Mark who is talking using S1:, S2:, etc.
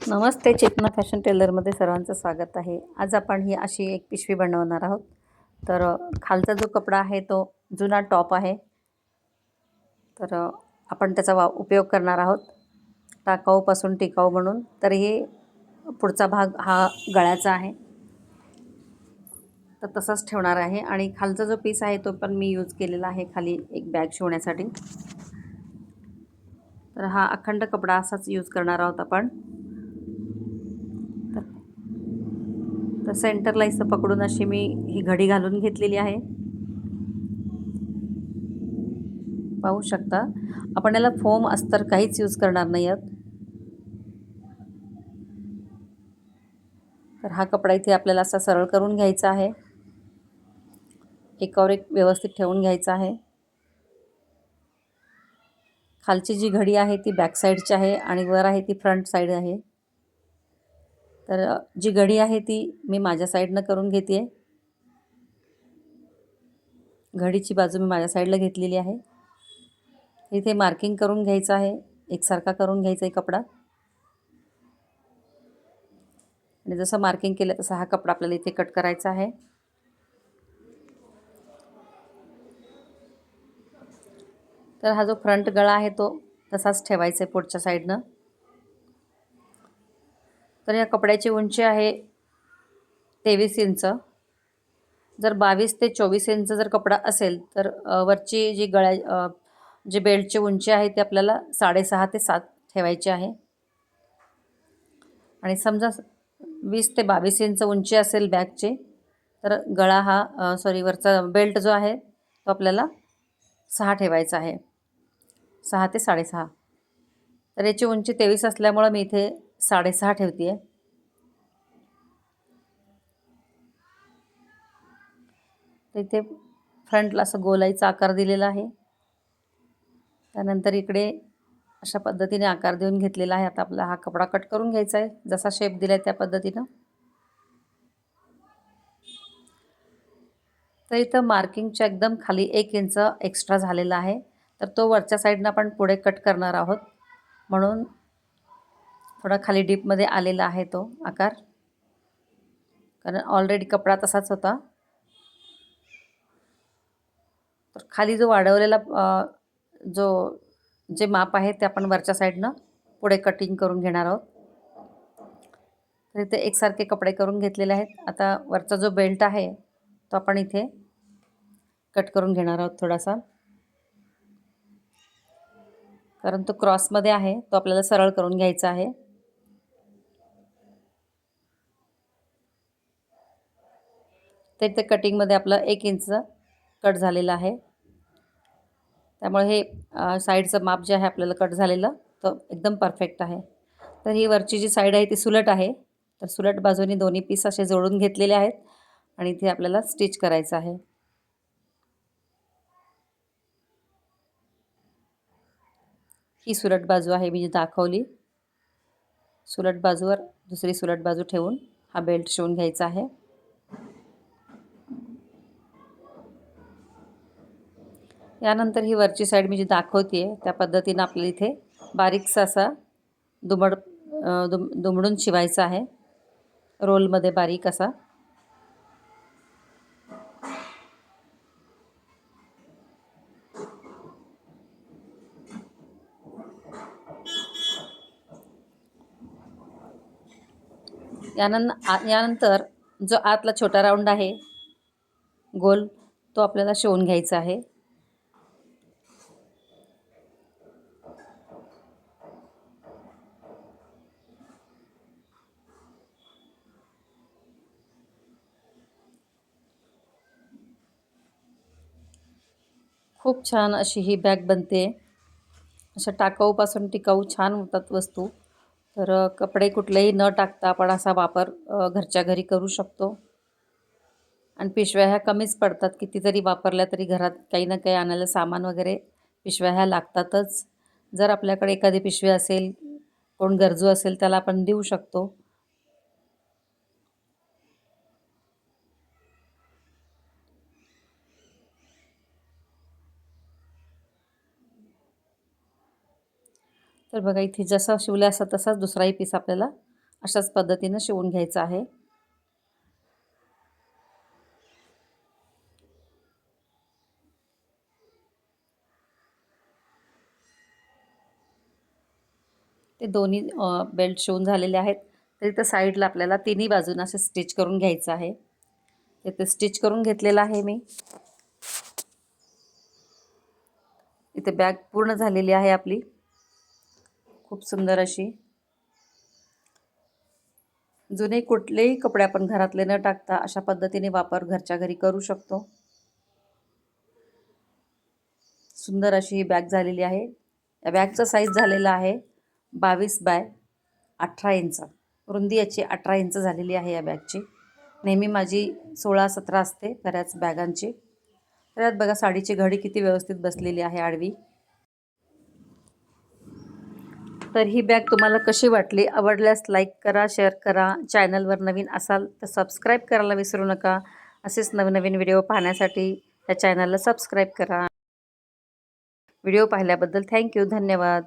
S1: नमस्ते, चेतना fashion टेलरमध्ये सर्वांचं स्वागत आहे. आज आपण ही अशी एक पिशवी बनवणार आहोत. तर खालचा जो कपडा आहे तो जुना टॉप आहे. तर आपण त्याचा उपयोग करणार आहोत टाकाऊपासून टिकाऊ म्हणून. तर हे पुढचा भाग हा गळ्याचा आहे, तर तसाच ठेवणार आहे. आणि खालचा जो पीस आहे तो पण मी यूज केलेला आहे खाली एक बॅग शिवण्यासाठी. तर हा अखंड कपडा असाच यूज करणार आहोत आपण. तर सेंटरला इथं पकडून अशी मी ही घडी घालून घेतलेली आहे. पाहू शकता. आपण याला फोम अस्तर काहीच यूज करणार नाही आहोत. तर हा कपडा इथे आपल्याला असा सरळ करून घ्यायचा आहे, एकावर एक व्यवस्थित ठेवून घ्यायचा आहे. खालची जी घडी आहे ती बॅक साईडची आहे आणि वर आहे ती फ्रंट साईड आहे. तर जी घडी आहे ती मी माझ्या साईडनं करून घेते. घडीची बाजू मी माझ्या साईडला घेतलेली आहे. इथे मार्किंग करून घ्यायचं आहे, एकसारखा करून घ्यायचा आहे कपडा. आणि जसं मार्किंग केलं तसा हा कपडा आपल्याला इथे कट करायचा आहे. तर हा जो फ्रंट गळा आहे तो तसाच ठेवायचा आहे पुढच्या साईडनं. तर या कपड्याची उंची आहे 23 इंच. जर 22 ते 24 इंच जर कपडा असेल तर वरची जी जी बेल्टची उंची आहे ती आपल्याला 6.5 ते 7 ठेवायची आहे. आणि समजा 20 ते 22 इंच उंची असेल बॅगची, तर गळा हा वरचा बेल्ट जो आहे तो आपल्याला 6 ठेवायचा आहे, 6 ते 6.5. तर याची उंची 23 असल्यामुळं मी इथे 6.5 ठेवते आहे. तर इथे फ्रंटला असं गोलाईचा आकार दिलेला आहे. त्यानंतर इकडे अशा पद्धतीने आकार देऊन घेतलेला आहे. आता आपला हा कपडा कट करून घ्यायचा आहे, जसा शेप दिला आहे त्या पद्धतीनं. तर इथं मार्किंगच्या एकदम खाली 1 इंच एक्स्ट्रा झालेला आहे. तर तो वरच्या साईडनं आपण पुढे कट करणार आहोत, म्हणून थोडा खाली डीपमध्ये आलेला आहे तो आकार, कारण ऑलरेडी कपडा तसाच होता. तर खाली जो वाढवलेला जे माप आहे ते आपण वरच्या साईडनं पुढे कटिंग करून घेणार आहोत. तर इथे एकसारखे कपडे करून घेतलेले आहेत. आता वरचा जो बेल्ट आहे तो आपण इथे कट करून घेणार आहोत थोडासा, कारण तो क्रॉसमध्ये आहे, तो आपल्याला सरळ करून घ्यायचा आहे. तर इथे कटिंगमध्ये आपलं 1 इंच कट झालेलं आहे. त्यामुळे हे साईडचं माप जे आहे आपल्याला कट झालेलं तो एकदम परफेक्ट आहे. तर ही वरची जी साईड आहे ती सुलट आहे. तर सुलट बाजूनी दोन्ही पीस असे जोडून घेतलेले आहेत आणि इथे आपल्याला स्टिच करायचं आहे. ही सुलट बाजू आहे मी जी दाखवली. सुलट बाजूवर दुसरी सुलट बाजू ठेवून हा बेल्ट शिवून घ्यायचा आहे. यानंतर ही वरची साईड मी जी दाखवते आहे त्या पद्धतीनं आपल्याला इथे बारीकसा असा दुमडून शिवायचा आहे, रोलमध्ये बारीक असा. यानंतर जो आतला छोटा राऊंड आहे गोल, तो आपल्याला शिवून घ्यायचा आहे. खूप छान अशी ही बॅग बनते. अशा टाकाऊपासून टिकाऊ छान होतात वस्तू. तर कपडे कुठलेही न टाकता आपण असा वापर घरच्या घरी करू शकतो. आणि पिशव्या ह्या कमीच पडतात, कितीतरी वापरल्या तरी घरात काही ना काही आणायला सामान वगैरे पिशव्या ह्या लागतातच. जर आपल्याकडे एखादी पिशवी असेल, कोण गरजू असेल त्याला आपण देऊ शकतो. तर बघा इथे जसा शिवला असा तसाच दुसराही पीस आपल्याला अशाच पद्धतीनं शिवून घ्यायचं आहे. ते दोन्ही बेल्ट शिवून झालेले आहेत. तर इथं साईडला आपल्याला तिन्ही बाजूंना असं स्टिच करून घ्यायचं आहे. इथे स्टिच करून घेतलेलं आहे मी. इथे बॅग पूर्ण झालेली आहे आपली, खूप सुंदर अशी. जुने कुठलेही कपडे आपण घरातले न टाकता अशा पद्धतीने वापर घरच्या घरी करू शकतो. सुंदर अशी ही बॅग झालेली आहे. या बॅगचा साईज झालेला आहे 22 बाय 18 इंच. रुंदी याची 18 इंच झालेली आहे या बॅगची. नेहमी माझी 16-17 असते बऱ्याच बॅगांची. त्यात बघा साडीची घडी किती व्यवस्थित बसलेली आहे आडवी. तर ही बॅग तुम्हाला कशी वाटली? आवडल्यास लाईक करा, शेअर करा. चॅनलवर नवीन असाल तर सबस्क्राईब करायला विसरू नका. असेच नवनवीन व्हिडिओ पाहण्यासाठी या चॅनलला सबस्क्राईब करा. व्हिडिओ पाहिल्याबद्दल थँक्यू. धन्यवाद.